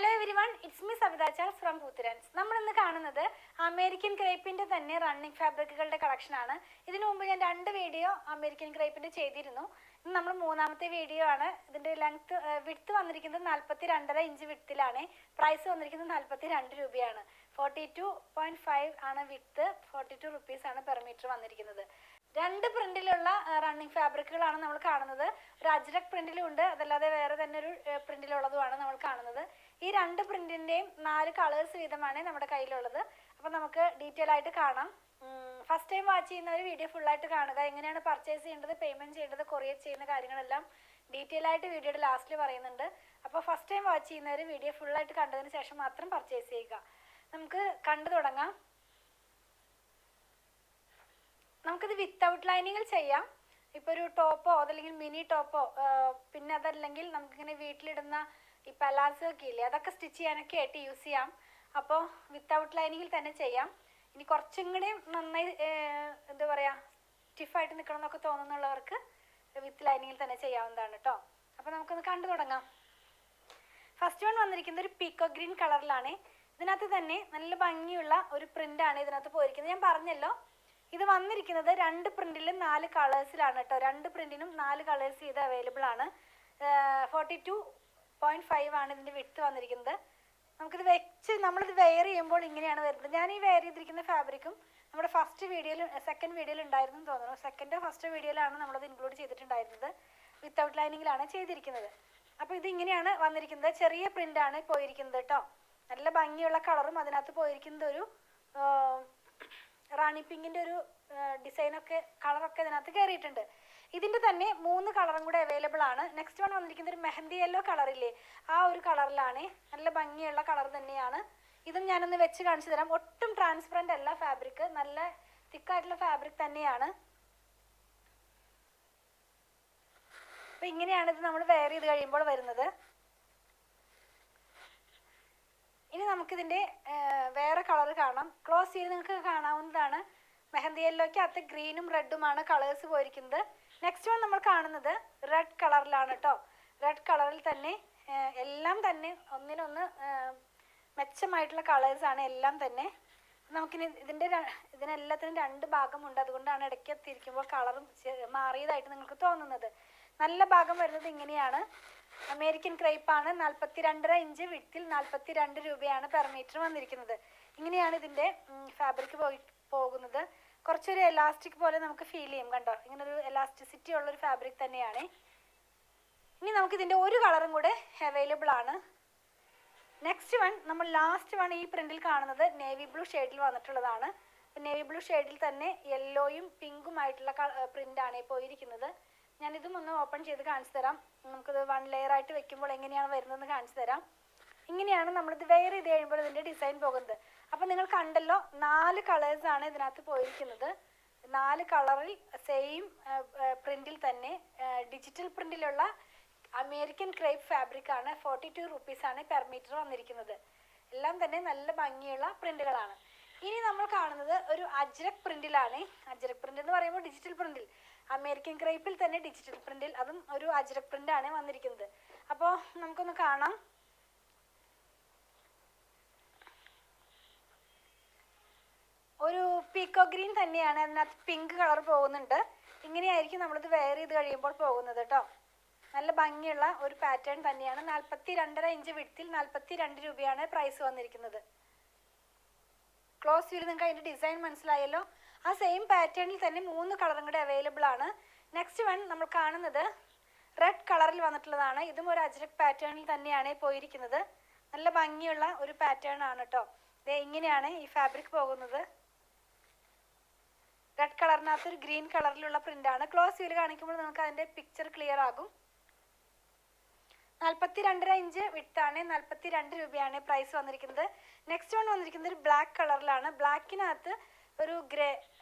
Hello everyone, it's me Savitha Charles from പൂത്തിരൻസ്. നമ്മളിന്ന് കാണുന്നത് അമേരിക്കൻ ക്രേപ്പിൻ്റെ തന്നെ റണ്ണിങ് ഫാബ്രിക്കുകളുടെ കളക്ഷനാണ്. ഇതിനു മുമ്പ് ഞാൻ 2 വീഡിയോ അമേരിക്കൻ ക്രേപ്പിൻ്റെ ചെയ്തിരുന്നു. ഇന്ന് നമ്മൾ 3ാമത്തെ വീഡിയോ ആണ്. ഇതിൻ്റെ വിഡ്ത്ത് വന്നിരിക്കുന്നത് 42.5 ഇഞ്ച് വിഡ്ത്തിലാണ്. പ്രൈസ് വന്നിരിക്കുന്നത് 42 രൂപയാണ്. 42.5 ആണ് വിഡ്ത്ത്, 42 റുപ്പീസാണ് പെർ മീറ്റർ വന്നിരിക്കുന്നത്. 2 പ്രിന്റിലുള്ള റണ്ണിങ് ഫാബ്രിക്കുകളാണ് നമ്മൾ കാണുന്നത്. ഒരു അജ്രക് പ്രിന്റിലും ഉണ്ട്, അതല്ലാതെ വേറെ തന്നെ ഒരു പ്രിന്റിലുള്ളതുമാണ് നമ്മൾ കാണുന്നത്. ഈ 2 പ്രിന്റിൻ്റെയും 4 കളേഴ്സ് വീതമാണ് നമ്മുടെ കയ്യിലുള്ളത്. അപ്പോൾ നമുക്ക് ഡീറ്റെയിൽ ആയിട്ട് കാണാം. ഫസ്റ്റ് ടൈം വാച്ച് ചെയ്യുന്നവർ വീഡിയോ ഫുള്ളായിട്ട് കാണുക. എങ്ങനെയാണ് പർച്ചേസ് ചെയ്യേണ്ടത്, പേയ്മെൻറ്റ് ചെയ്യേണ്ടത്, കൊറിയർ ചെയ്യുന്ന കാര്യങ്ങളെല്ലാം ഡീറ്റെയിൽ ആയിട്ട് വീഡിയോയുടെ ലാസ്റ്റിൽ പറയുന്നുണ്ട്. അപ്പോൾ ഫസ്റ്റ് ടൈം വാച്ച് ചെയ്യുന്നവർ വീഡിയോ ഫുള്ളായിട്ട് കണ്ടതിന് ശേഷം മാത്രം പർച്ചേസ് ചെയ്യുക. നമുക്ക് കണ്ടു തുടങ്ങാം. നമുക്കിത് വിത്തൗട്ട് ലൈനിങ്ങിൽ ചെയ്യാം. ഇപ്പോൾ ഒരു ടോപ്പോ അതല്ലെങ്കിൽ മിനി ടോപ്പോ, പിന്നെ അതല്ലെങ്കിൽ നമുക്കിങ്ങനെ വീട്ടിലിടുന്ന ഈ പലാസോ ഒക്കെ ഇല്ലേ, അതൊക്കെ സ്റ്റിച്ച് ചെയ്യാനൊക്കെ ആയിട്ട് യൂസ് ചെയ്യാം. അപ്പോൾ വിത്തൗട്ട് ലൈനിങ്ങിൽ തന്നെ ചെയ്യാം. ഇനി കുറച്ചും കൂടി നന്നായി എന്താ പറയുക, സ്റ്റിഫായിട്ട് നിൽക്കണം എന്നൊക്കെ തോന്നുന്നുള്ളവർക്ക് വിത്ത് ലൈനിങ്ങിൽ തന്നെ ചെയ്യാവുന്നതാണ് കേട്ടോ. അപ്പോൾ നമുക്കൊന്ന് കണ്ടു തുടങ്ങാം. ഫസ്റ്റ് വൺ വന്നിരിക്കുന്നത് ഒരു പീക്കോ ഗ്രീൻ കളറിലാണ്. ഇതിനകത്ത് തന്നെ നല്ല ഭംഗിയുള്ള ഒരു പ്രിൻ്റാണ് ഇതിനകത്ത് പോയിരിക്കുന്നത്. ഞാൻ പറഞ്ഞല്ലോ, ഇത് വന്നിരിക്കുന്നത് 2 പ്രിന്റിലും 4 കളേഴ്സിലാണ് കേട്ടോ. 2 പ്രിന്റിനും 4 കളേഴ്സ് ഇത് അവൈലബിൾ ആണ്. 42.5 ആണ് ഇതിൻ്റെ വിഡ്ത്ത് വന്നിരിക്കുന്നത്. നമുക്കിത് വെച്ച് നമ്മളിത് വെയർ ചെയ്യുമ്പോൾ ഇങ്ങനെയാണ് വരുന്നത്. ഞാൻ ഈ വെയർ ചെയ്തിരിക്കുന്ന ഫാബ്രിക്കും നമ്മുടെ സെക്കൻഡ് വീഡിയോയിൽ ഉണ്ടായിരുന്നു തോന്നുന്നു. സെക്കൻഡോ ഫസ്റ്റ് വീഡിയോയിലാണ് നമ്മളത് ഇൻക്ലൂഡ് ചെയ്തിട്ടുണ്ടായിരുന്നത്. വിത്തൗട്ട് ലൈനിങ്ങിലാണ് ചെയ്തിരിക്കുന്നത്. അപ്പോൾ ഇതിങ്ങനെയാണ് വന്നിരിക്കുന്നത്. ചെറിയ പ്രിൻ്റാണ് പോയിരിക്കുന്നത് കേട്ടോ. നല്ല ഭംഗിയുള്ള കളറും അതിനകത്ത് പോയിരിക്കുന്നത് ഒരു റാണി പിങ്കിൻ്റെ ഒരു ഡിസൈനൊക്കെ കളറൊക്കെ ഇതിനകത്ത് കയറിയിട്ടുണ്ട്. ഇതിൻ്റെ തന്നെ 3 കളറും കൂടെ അവൈലബിൾ ആണ്. നെക്സ്റ്റ് വൺ വന്നിരിക്കുന്നത് ഒരു മെഹന്തി യെല്ലോ കളറില്ലേ, ആ ഒരു കളറിലാണ്. നല്ല ഭംഗിയുള്ള കളർ തന്നെയാണ്. ഇതും ഞാനൊന്ന് വെച്ച് കാണിച്ചു തരാം. ഒട്ടും ട്രാൻസ്പെറൻ്റ് അല്ല ഫാബ്രിക്, നല്ല തിക്കായിട്ടുള്ള ഫാബ്രിക് തന്നെയാണ്. അപ്പം ഇങ്ങനെയാണ് ഇത് നമ്മൾ വെയർ ചെയ്ത് കഴിയുമ്പോൾ വരുന്നത്. ഇനി നമുക്കിതിൻ്റെ വേറെ കളർ കാണാം. ക്ലോസ് ചെയ്ത് നിങ്ങൾക്ക് കാണാവുന്നതാണ്. മെഹന്തി യെല്ലോയ്ക്ക് അകത്ത് ഗ്രീനും റെഡുമാണ് കളേഴ്സ് പോയിരിക്കുന്നത്. നെക്സ്റ്റ് വൺ നമ്മൾ കാണുന്നത് റെഡ് കളറിലാണ് കേട്ടോ. റെഡ് കളറിൽ തന്നെ എല്ലാം തന്നെ ഒന്നിനൊന്ന് മെച്ചമായിട്ടുള്ള കളേഴ്സാണ് എല്ലാം തന്നെ. നമുക്കിനി ഇതിനെല്ലാത്തിനും 2 ഭാഗമുണ്ട്. അതുകൊണ്ടാണ് ഇടയ്ക്ക് തിരിക്കുമ്പോൾ കളറും മാറിയതായിട്ട് നിങ്ങൾക്ക് തോന്നുന്നത്. നല്ല ഭാഗം വരുന്നത് ഇങ്ങനെയാണ്. അമേരിക്കൻ ക്രേപ്പാണ്. 42.5 ഇഞ്ച് വിഡ്ത്തിൽ 42 രൂപയാണ് പെർ മീറ്റർ വന്നിരിക്കുന്നത്. ഇങ്ങനെയാണ് ഇതിൻ്റെ ഫാബ്രിക് പോകുന്നത്. കുറച്ചൊരു എലാസ്റ്റിക് പോലെ നമുക്ക് ഫീൽ ചെയ്യും. കണ്ടോ, ഇങ്ങനൊരു എലാസ്റ്റിസിറ്റി ഉള്ളൊരു ഫാബ്രിക് തന്നെയാണ്. ഇനി നമുക്കിതിൻ്റെ ഒരു കളറും കൂടെ അവൈലബിൾ ആണ്. നെക്സ്റ്റ് വൺ, നമ്മൾ ലാസ്റ്റ് വൺ ഈ പ്രിന്റിൽ കാണുന്നത് നേവി ബ്ലൂ ഷെയ്ഡിൽ വന്നിട്ടുള്ളതാണ്. നേവി ബ്ലൂ ഷെയ്ഡിൽ തന്നെ യെല്ലോയും പിങ്കുമായിട്ടുള്ള പ്രിൻ്റാണ് പോയിരിക്കുന്നത്. ഞാനിതും ഒന്ന് ഓപ്പൺ ചെയ്ത് കാണിച്ചു തരാം. നമുക്കിത് 1 ലെയർ ആയിട്ട് വെക്കുമ്പോൾ എങ്ങനെയാണ് വരുന്നതെന്ന് കാണിച്ചു തരാം. ഇങ്ങനെയാണ് നമ്മളിത് വെയർ ചെയ്ത് കഴിയുമ്പോൾ ഇതിൻ്റെ ഡിസൈൻ പോകുന്നത്. അപ്പം നിങ്ങൾ കണ്ടല്ലോ, 4 കളേഴ്സാണ് ഇതിനകത്ത് പോയിരിക്കുന്നത്. 4 കളറിൽ സെയിം പ്രിന്റിൽ തന്നെ ഡിജിറ്റൽ പ്രിന്റിലുള്ള അമേരിക്കൻ ക്രേപ്പ് ഫാബ്രിക് ആണ്. 42 റുപ്പീസാണ് പെർ മീറ്റർ വന്നിരിക്കുന്നത്. എല്ലാം തന്നെ നല്ല ഭംഗിയുള്ള പ്രിന്റുകളാണ്. ഇനി നമ്മൾ കാണുന്നത് ഒരു അജ്രക് പ്രിന്റിലാണ്. അജ്രക് പ്രിന്റ് എന്ന് പറയുമ്പോൾ ഡിജിറ്റൽ പ്രിന്റിൽ, അമേരിക്കൻ ക്രേപ്പിൽ തന്നെ ഡിജിറ്റൽ പ്രിന്റിൽ, അതും ഒരു അജ്രക് പ്രിന്റാണ് വന്നിരിക്കുന്നത്. അപ്പോൾ നമുക്കൊന്ന് കാണാം. ഒരു പീക്കോ ഗ്രീൻ തന്നെയാണ്, അതിനകത്ത് പിങ്ക് കളർ പോകുന്നുണ്ട്. ഇങ്ങനെയായിരിക്കും നമ്മളിത് വെയർ ചെയ്ത് കഴിയുമ്പോൾ പോകുന്നത് കേട്ടോ. നല്ല ഭംഗിയുള്ള ഒരു പാറ്റേൺ തന്നെയാണ്. 42.5 ഇഞ്ച് വിഡ്ത്തിൽ 42 രൂപയാണ് പ്രൈസ് വന്നിരിക്കുന്നത്. ക്ലോസ് ചെയ്ത് നിങ്ങൾക്ക് അതിൻ്റെ ഡിസൈൻ മനസ്സിലായല്ലോ. ആ സെയിം പാറ്റേണിൽ തന്നെ 3 കളറും കൂടെ അവൈലബിൾ ആണ്. നെക്സ്റ്റ് വൺ നമ്മൾ കാണുന്നത് റെഡ് കളറിൽ വന്നിട്ടുള്ളതാണ്. ഇതും ഒരു അജ്രക് പാറ്റേണിൽ തന്നെയാണ് പോയിരിക്കുന്നത്. നല്ല ഭംഗിയുള്ള ഒരു പാറ്റേൺ ആണ് കേട്ടോ. ഇങ്ങനെയാണ് ഈ ഫാബ്രിക് പോകുന്നത്. റെഡ് കളറിനകത്ത് ഒരു ഗ്രീൻ കളറിലുള്ള പ്രിന്റാണ്. ക്ലോസ് ചെയ്ത് കാണിക്കുമ്പോൾ നമുക്ക് അതിൻ്റെ പിക്ചർ ക്ലിയർ ആകും. 42.5 ഇഞ്ച് വിഡ്ത്താണ്. 42 രൂപയാണ് പ്രൈസ് വന്നിരിക്കുന്നത്. നെക്സ്റ്റ് വൺ വന്നിരിക്കുന്നത് ഒരു ബ്ലാക്ക് കളറിലാണ്. ബ്ലാക്കിനകത്ത്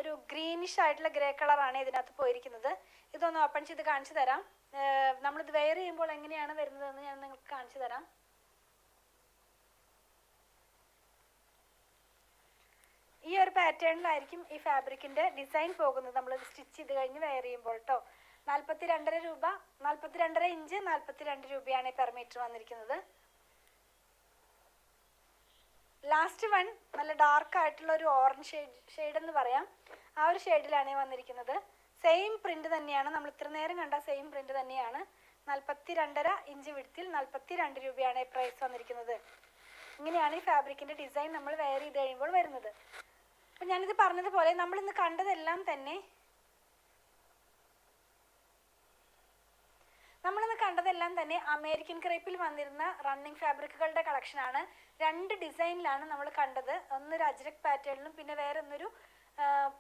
ഒരു ഗ്രീനിഷ് ആയിട്ടുള്ള ഗ്രേ കളറാണ് ഇതിനകത്ത് പോയിരിക്കുന്നത്. ഇതൊന്ന് ഓപ്പൺ ചെയ്ത് കാണിച്ചു തരാം. നമ്മളിത് വെയർ ചെയ്യുമ്പോൾ എങ്ങനെയാണ് വരുന്നതെന്ന് ഞാൻ നിങ്ങൾക്ക് കാണിച്ചു തരാം. ഈ ഒരു പാറ്റേണിലായിരിക്കും ഈ ഫാബ്രിക്കിൻ്റെ ഡിസൈൻ പോകുന്നത് നമ്മൾ സ്റ്റിച്ച് ചെയ്ത് കഴിഞ്ഞ് വെയർ ചെയ്യുമ്പോൾ കേട്ടോ. 42.5 രൂപ, 42.5 ഇഞ്ച് 42 രൂപയാണ് പെർ മീറ്റർ വന്നിരിക്കുന്നത്. ലാസ്റ്റ് വൺ നല്ല ഡാർക്ക് ആയിട്ടുള്ള ഒരു ഓറഞ്ച് ഷെയ്ഡ് എന്ന് പറയാം. ആ ഒരു ഷെയ്ഡിലാണ് വന്നിരിക്കുന്നത്. സെയിം പ്രിന്റ് തന്നെയാണ്, നമ്മൾ ഇത്ര നേരം കണ്ട സെയിം പ്രിന്റ് തന്നെയാണ്. 42.5 ഇഞ്ച് വിഡ്ത്തിൽ 42 രൂപയാണ് പ്രൈസ് വന്നിരിക്കുന്നത്. ഇങ്ങനെയാണ് ഈ ഫാബ്രിക്കിന്റെ ഡിസൈൻ നമ്മൾ വെയർ ചെയ്ത് കഴിയുമ്പോൾ വരുന്നത്. അപ്പം ഞാനിത് പറഞ്ഞതുപോലെ നമ്മളിന്ന് കണ്ടതെല്ലാം തന്നെ അമേരിക്കൻ ക്രേപ്പിൽ വന്നിരുന്ന റണ്ണിങ് ഫാബ്രിക്കുകളുടെ കളക്ഷനാണ്. 2 ഡിസൈനിലാണ് നമ്മൾ കണ്ടത്. ഒന്നൊരു അജ്രക് പാറ്റേണിലും പിന്നെ വേറെ ഒന്നൊരു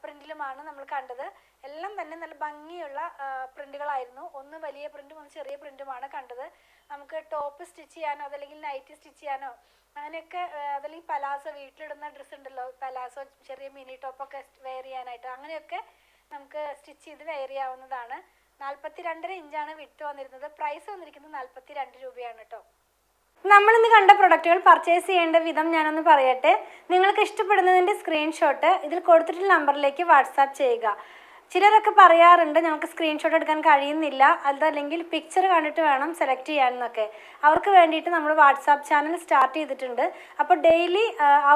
പ്രിന്റിലുമാണ് നമ്മൾ കണ്ടത്. എല്ലാം തന്നെ നല്ല ഭംഗിയുള്ള പ്രിന്റുകളായിരുന്നു. ഒന്ന് വലിയ പ്രിന്റും ഒന്ന് ചെറിയ പ്രിന്റുമാണ് കണ്ടത്. നമുക്ക് ടോപ്പ് സ്റ്റിച്ച് ചെയ്യാനോ അതല്ലെങ്കിൽ നൈറ്റ് സ്റ്റിച്ച് ചെയ്യാനോ അങ്ങനെയൊക്കെ, അതല്ലെങ്കിൽ പലാസോ, വീട്ടിലിടുന്ന ഡ്രസ്സ് ഉണ്ടല്ലോ പലാസോ, ചെറിയ മിനി ടോപ്പൊക്കെ വെയർ ചെയ്യാനായിട്ട്, അങ്ങനെയൊക്കെ നമുക്ക് സ്റ്റിച്ച് ചെയ്ത് വെയർ ചെയ്യാവുന്നതാണ്. 42.5 ഇഞ്ചാണ് വിഡ്ത്ത് വന്നിരുന്നത്. പ്രൈസ് വന്നിരിക്കുന്നത് 42 രൂപയാണ് കേട്ടോ. നമ്മളിന്ന് കണ്ട പ്രൊഡക്റ്റുകൾ പർച്ചേസ് ചെയ്യേണ്ട വിധം ഞാനൊന്ന് പറയട്ടെ. നിങ്ങൾക്ക് ഇഷ്ടപ്പെടുന്നതിൻ്റെ സ്ക്രീൻഷോട്ട് ഇതിൽ കൊടുത്തിട്ടുള്ള നമ്പറിലേക്ക് വാട്സാപ്പ് ചെയ്യുക. ചിലരൊക്കെ പറയാറുണ്ട് ഞങ്ങൾക്ക് സ്ക്രീൻഷോട്ട് എടുക്കാൻ കഴിയുന്നില്ല, അതല്ലെങ്കിൽ പിക്ചർ കണ്ടിട്ട് വേണം സെലക്ട് ചെയ്യാനെന്നൊക്കെ. അവർക്ക് വേണ്ടിയിട്ട് നമ്മൾ വാട്സാപ്പ് ചാനൽ സ്റ്റാർട്ട് ചെയ്തിട്ടുണ്ട്. അപ്പോൾ ഡെയിലി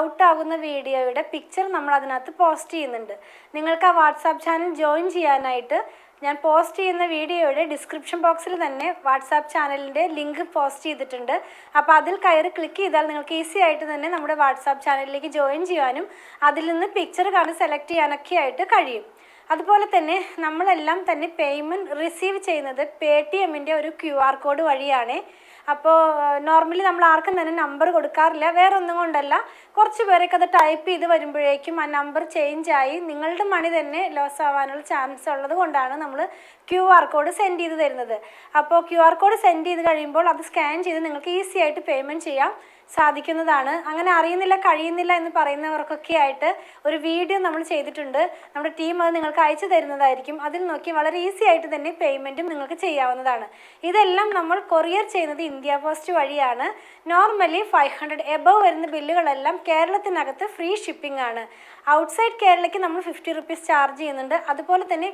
ഔട്ടാകുന്ന വീഡിയോയുടെ പിക്ചർ നമ്മൾ അതിനകത്ത് പോസ്റ്റ് ചെയ്യുന്നുണ്ട്. നിങ്ങൾക്ക് ആ വാട്സാപ്പ് ചാനൽ ജോയിൻ ചെയ്യാനായിട്ട് ഞാൻ പോസ്റ്റ് ചെയ്യുന്ന വീഡിയോയുടെ ഡിസ്ക്രിപ്ഷൻ ബോക്സിൽ തന്നെ വാട്സാപ്പ് ചാനലിൻ്റെ ലിങ്ക് പോസ്റ്റ് ചെയ്തിട്ടുണ്ട്. അപ്പോൾ അതിൽ കയറി ക്ലിക്ക് ചെയ്താൽ നിങ്ങൾക്ക് ഈസി ആയിട്ട് തന്നെ നമ്മുടെ വാട്സാപ്പ് ചാനലിലേക്ക് ജോയിൻ ചെയ്യാനും അതിൽ നിന്ന് പിക്ചർ കണ്ട് സെലക്ട് ചെയ്യാനൊക്കെ ആയിട്ട് കഴിയും. അതുപോലെ തന്നെ നമ്മളെല്ലാം തന്നെ പേയ്മെൻറ്റ് റിസീവ് ചെയ്യുന്നത് പേടിഎമ്മിൻ്റെ ഒരു QR കോഡ് വഴിയാണ്. അപ്പോൾ നോർമലി നമ്മൾ ആർക്കും തന്നെ നമ്പർ കൊടുക്കാറില്ല. വേറെ ഒന്നും കൊണ്ടല്ല, കുറച്ച് പേരൊക്കെ അത് ടൈപ്പ് ചെയ്ത് വരുമ്പോഴേക്കും ആ നമ്പർ ചേഞ്ചായി നിങ്ങളുടെ മണി തന്നെ ലോസ് ആവാനുള്ള ചാൻസ് ഉള്ളത് കൊണ്ടാണ് നമ്മൾ QR കോഡ് സെൻഡ് ചെയ്ത് തരുന്നത്. അപ്പോൾ QR കോഡ് സെൻഡ് ചെയ്ത് കഴിയുമ്പോൾ അത് സ്കാൻ ചെയ്ത് നിങ്ങൾക്ക് ഈസി ആയിട്ട് പേയ്മെൻറ്റ് ചെയ്യാം സാധിക്കുന്നതാണ്. അങ്ങനെ അറിയുന്നില്ല കഴിയുന്നില്ല എന്ന് പറയുന്നവർക്കൊക്കെ ആയിട്ട് ഒരു വീഡിയോ നമ്മൾ ചെയ്തിട്ടുണ്ട്. നമ്മുടെ ടീം അത് നിങ്ങൾക്ക് അയച്ചു തരുന്നതായിരിക്കും. അതിൽ നോക്കി വളരെ ഈസി ആയിട്ട് തന്നെ പേയ്മെൻറ്റും നിങ്ങൾക്ക് ചെയ്യാവുന്നതാണ്. ഇതെല്ലാം നമ്മൾ കൊറിയർ ചെയ്യുന്നത് ഇന്ത്യ പോസ്റ്റ് വഴിയാണ്. നോർമലി 500 എബവ് വരുന്ന ബില്ലുകളെല്ലാം കേരളത്തിനകത്ത് ഫ്രീ ഷിപ്പിംഗ് ആണ്. ഔട്ട്സൈഡ് കേരളയ്ക്ക് നമ്മൾ 50 റുപ്പീസ് ചാർജ് ചെയ്യുന്നുണ്ട്. അതുപോലെ തന്നെ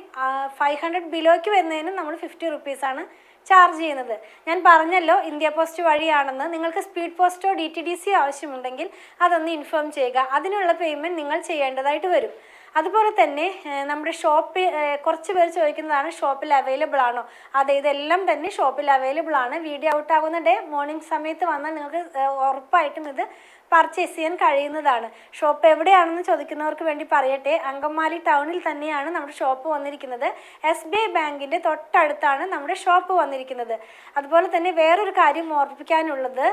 500 ബിലോയ്ക്ക് വരുന്നതിനും നമ്മൾ 50 റുപ്പീസാണ് ചാർജ് ചെയ്യുന്നത്. ഞാൻ പറഞ്ഞല്ലോ ഇന്ത്യ പോസ്റ്റ് വഴിയാണെന്ന്. നിങ്ങൾക്ക് സ്പീഡ് പോസ്റ്റോ DTDC ആവശ്യമുണ്ടെങ്കിൽ അതൊന്ന് ഇൻഫോം ചെയ്യുക. അതിനുള്ള പേയ്മെൻറ്റ് നിങ്ങൾ ചെയ്യേണ്ടതായിട്ട് വരും. അതുപോലെ തന്നെ നമ്മുടെ ഷോപ്പിൽ കുറച്ച് പേര് ചോദിക്കുന്നതാണ് ഷോപ്പിൽ അവൈലബിൾ ആണോ? അതെ, ഇതെല്ലാം തന്നെ ഷോപ്പിൽ അവൈലബിൾ ആണ്. വീഡിയോ ഔട്ടാകുന്ന ഡേ മോർണിംഗ് സമയത്ത് വന്നാൽ നിങ്ങൾക്ക് ഉറപ്പായിട്ടും ഇത് പർച്ചേസ് ചെയ്യാൻ കഴിയുന്നതാണ്. ഷോപ്പ് എവിടെയാണെന്ന് ചോദിക്കുന്നവർക്ക് വേണ്ടി പറയട്ടെ, അങ്കമാലി ടൗണിൽ തന്നെയാണ് നമ്മുടെ ഷോപ്പ് വന്നിരിക്കുന്നത്. SBI ബാങ്കിൻ്റെ തൊട്ടടുത്താണ് നമ്മുടെ ഷോപ്പ് വന്നിരിക്കുന്നത്. അതുപോലെ തന്നെ വേറൊരു കാര്യം ഓർമ്മിപ്പിക്കാനുള്ളത്,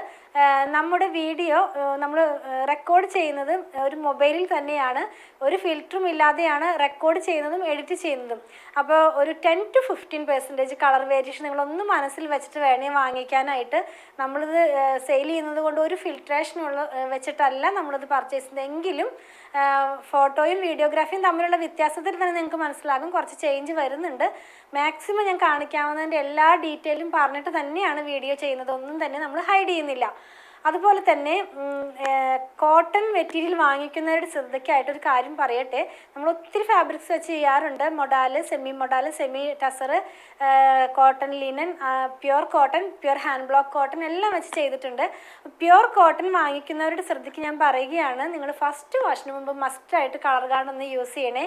നമ്മുടെ വീഡിയോ നമ്മൾ റെക്കോർഡ് ചെയ്യുന്നത് ഒരു മൊബൈലിൽ തന്നെയാണ്. ഒരു ഫിൽറ്ററും ഇല്ലാതെയാണ് റെക്കോർഡ് ചെയ്യുന്നതും എഡിറ്റ് ചെയ്യുന്നതും. അപ്പോൾ ഒരു 10 to 15% കളർ വേരിയേഷൻ നിങ്ങളൊന്ന് മനസ്സിൽ വെച്ചിട്ട് വേണേ വാങ്ങിക്കാനായിട്ട്. നമ്മളിത് സെയിൽ ചെയ്യുന്നത് കൊണ്ട് ഒരു ഫിൽട്രേഷനുള്ള വെച്ചിട്ടല്ല നമ്മളിത് പർച്ചേസ് ചെയ്യുന്നതെങ്കിലും ഫോട്ടോയും വീഡിയോഗ്രാഫിയും തമ്മിലുള്ള വ്യത്യാസത്തിൽ തന്നെ നിങ്ങൾക്ക് മനസ്സിലാകും കുറച്ച് ചേഞ്ച് വരുന്നുണ്ട്. മാക്സിമം ഞാൻ കാണിക്കാവുന്നതിൻ്റെ എല്ലാ ഡീറ്റെയിലും പറഞ്ഞിട്ട് തന്നെയാണ് വീഡിയോ ചെയ്യുന്നത്. ഒന്നും തന്നെ നമ്മൾ ഹൈഡ് ചെയ്യുന്നില്ല. അതുപോലെ തന്നെ കോട്ടൺ മെറ്റീരിയൽ വാങ്ങിക്കുന്നവരുടെ ശ്രദ്ധയ്ക്കായിട്ടൊരു കാര്യം പറയട്ടെ. നമ്മൾ ഒത്തിരി ഫാബ്രിക്സ് വെച്ച് ചെയ്യാറുണ്ട്. Modal, semi tussar, cotton linen, pure cotton, pure hand block cotton എല്ലാം വെച്ച് ചെയ്തിട്ടുണ്ട്. പ്യുർ കോട്ടൺ വാങ്ങിക്കുന്നവരുടെ ശ്രദ്ധയ്ക്ക് ഞാൻ പറയുകയാണ്, നിങ്ങൾ ഫസ്റ്റ് വാഷിന് മുമ്പ് മസ്റ്റായിട്ട് കളർ ഗാർഡ് ഒന്ന് യൂസ് ചെയ്യണേ.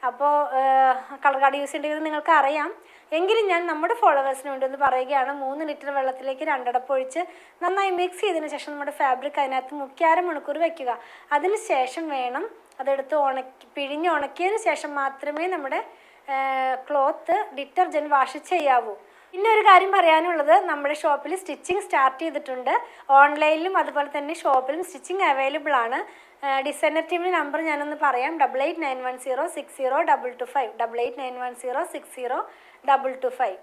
അപ്പോൾ കളർ ഗാർഡ് യൂസ് ചെയ്യേണ്ടത് നിങ്ങൾക്ക് അറിയാം, എങ്കിലും ഞാൻ നമ്മുടെ ഫോളോവേഴ്സിന് വേണ്ടി ഒന്ന് പറയുകയാണ്. 3 ലിറ്റർ വെള്ളത്തിലേക്ക് 2 അടപ്പ് ഒഴിച്ച് നന്നായി മിക്സ് ചെയ്തതിന് ശേഷം നമ്മുടെ ഫാബ്രിക് അതിനകത്ത് 3.5 മണിക്കൂർ വയ്ക്കുക. അതിന് ശേഷം വേണം അതെടുത്ത് പിഴിഞ്ഞ് ഉണക്കിയതിന് ശേഷം മാത്രമേ നമ്മുടെ ക്ലോത്ത് ഡിറ്റർജൻറ്റ് വാഷ് ചെയ്യാവൂ. പിന്നെ ഒരു കാര്യം പറയാനുള്ളത്, നമ്മുടെ ഷോപ്പിൽ സ്റ്റിച്ചിങ് സ്റ്റാർട്ട് ചെയ്തിട്ടുണ്ട്. ഓൺലൈനിലും അതുപോലെ തന്നെ ഷോപ്പിലും സ്റ്റിച്ചിങ് അവൈലബിൾ ആണ്. ഡിസൈനർ ടീമിൻ്റെ നമ്പർ ഞാനൊന്ന് പറയാം: 8891060225, 8891060225.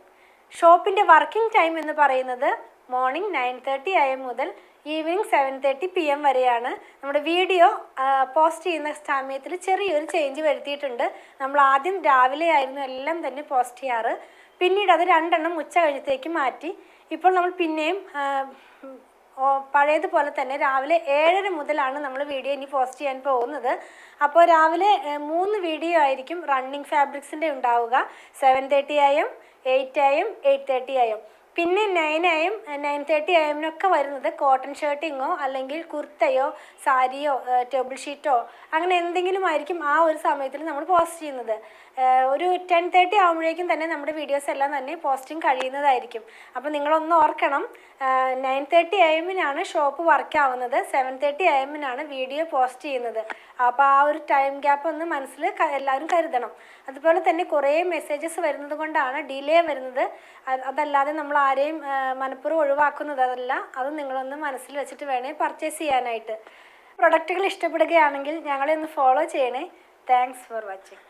ഷോപ്പിൻ്റെ വർക്കിംഗ് ടൈം എന്ന് പറയുന്നത് മോർണിംഗ് 9:30 AM മുതൽ ഈവനിങ് 7:30 PM വരെയാണ്. നമ്മുടെ വീഡിയോ പോസ്റ്റ് ചെയ്യുന്ന സമയത്തിൽ ചെറിയൊരു ചേഞ്ച് വരുത്തിയിട്ടുണ്ട്. നമ്മൾ ആദ്യം രാവിലെ ആയിരുന്നു എല്ലാം തന്നെ പോസ്റ്റ് ചെയ്യാറ്. പിന്നീട് അത് 2 എണ്ണം ഉച്ച കഴിഞ്ഞത്തേക്ക് മാറ്റി. ഇപ്പോൾ നമ്മൾ പിന്നെയും പഴയതുപോലെ തന്നെ രാവിലെ 7:30 മുതലാണ് നമ്മൾ വീഡിയോ ഇനി പോസ്റ്റ് ചെയ്യാൻ പോകുന്നത്. അപ്പോൾ രാവിലെ 3 വീഡിയോ ആയിരിക്കും റണ്ണിങ് ഫാബ്രിക്സിൻ്റെ ഉണ്ടാവുക. 7:30 AM, 8 AM, 8:30 AM. പിന്നെ 9 AM 9:30 AM വരുന്നത് കോട്ടൺ ഷർട്ടിങ്ങോ അല്ലെങ്കിൽ കുർത്തയോ സാരിയോ ടേബിൾ ഷീറ്റോ അങ്ങനെ എന്തെങ്കിലും ആയിരിക്കും ആ ഒരു സമയത്തിൽ നമ്മൾ പോസ്റ്റ് ചെയ്യുന്നത്. ഒരു 10:30 ആകുമ്പോഴേക്കും തന്നെ നമ്മുടെ വീഡിയോസ് എല്ലാം തന്നെ പോസ്റ്റിംഗ് കഴിയുന്നതായിരിക്കും. അപ്പോൾ നിങ്ങളൊന്ന് ഓർക്കണം, 9:30 AM ഷോപ്പ് വർക്കാവുന്നത്, 7:30 AM വീഡിയോ പോസ്റ്റ് ചെയ്യുന്നത്. അപ്പോൾ ആ ഒരു ടൈം ഗ്യാപ്പ് ഒന്ന് മനസ്സിൽ എല്ലാവരും കരുതണം. അതുപോലെ തന്നെ കുറേ മെസ്സേജസ് വരുന്നത് കൊണ്ടാണ് ഡിലേ വരുന്നത്. അതല്ലാതെ നമ്മൾ ആരെയും മനഃപൂർവ്വം ഒഴിവാക്കുന്നതല്ല. അത് നിങ്ങളൊന്ന് മനസ്സിൽ വെച്ചിട്ട് വേണേ പർച്ചേസ് ചെയ്യാനായിട്ട്. പ്രൊഡക്റ്റുകൾ ഇഷ്ടപ്പെടുകയാണെങ്കിൽ ഞങ്ങളെ ഒന്ന് ഫോളോ ചെയ്യണേ. Thanks for watching.